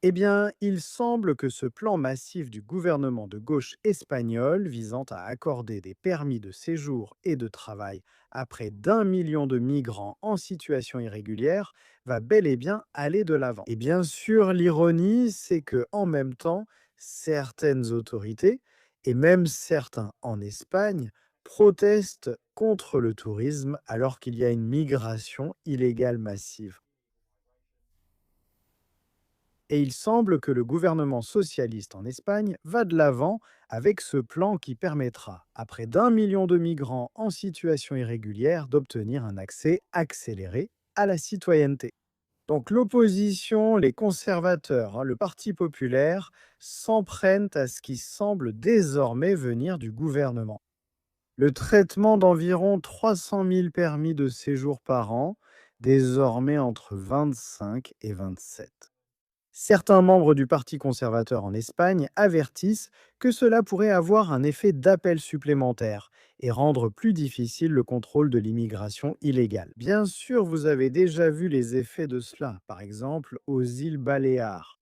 Eh bien, il semble que ce plan massif du gouvernement de gauche espagnol visant à accorder des permis de séjour et de travail à près d'1 million de migrants en situation irrégulière va bel et bien aller de l'avant. Et bien sûr, l'ironie, c'est que en même temps, certaines autorités, et même certains en Espagne, protestent contre le tourisme alors qu'il y a une migration illégale massive. Et il semble que le gouvernement socialiste en Espagne va de l'avant avec ce plan qui permettra à près d'1 million de migrants en situation irrégulière d'obtenir un accès accéléré à la citoyenneté. Donc l'opposition, les conservateurs, le Parti populaire s'en prennent à ce qui semble désormais venir du gouvernement. Le traitement d'environ 300 000 permis de séjour par an, désormais entre 25 et 27. Certains membres du Parti conservateur en Espagne avertissent que cela pourrait avoir un effet d'appel supplémentaire et rendre plus difficile le contrôle de l'immigration illégale. Bien sûr, vous avez déjà vu les effets de cela, par exemple aux îles Baléares.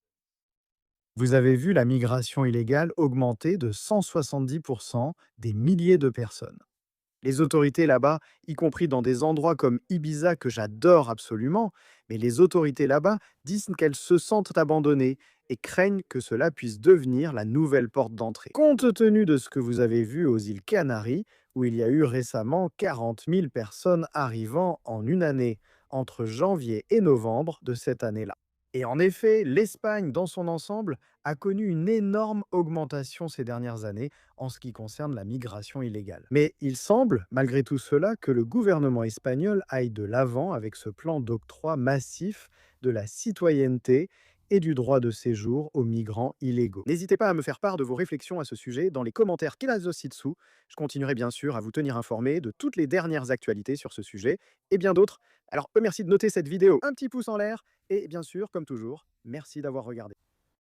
Vous avez vu la migration illégale augmenter de 170%, des milliers de personnes. Les autorités là-bas, y compris dans des endroits comme Ibiza que j'adore absolument, mais les autorités là-bas disent qu'elles se sentent abandonnées et craignent que cela puisse devenir la nouvelle porte d'entrée. Compte tenu de ce que vous avez vu aux îles Canaries, où il y a eu récemment 40 000 personnes arrivant en une année, entre janvier et novembre de cette année-là. Et en effet, l'Espagne dans son ensemble a connu une énorme augmentation ces dernières années en ce qui concerne la migration illégale. Mais il semble, malgré tout cela, que le gouvernement espagnol aille de l'avant avec ce plan d'octroi massif de la citoyenneté et du droit de séjour aux migrants illégaux. N'hésitez pas à me faire part de vos réflexions à ce sujet dans les commentaires qui là ci-dessous. Je continuerai bien sûr à vous tenir informé de toutes les dernières actualités sur ce sujet et bien d'autres. Alors, merci de noter cette vidéo un petit pouce en l'air et bien sûr, comme toujours, merci d'avoir regardé.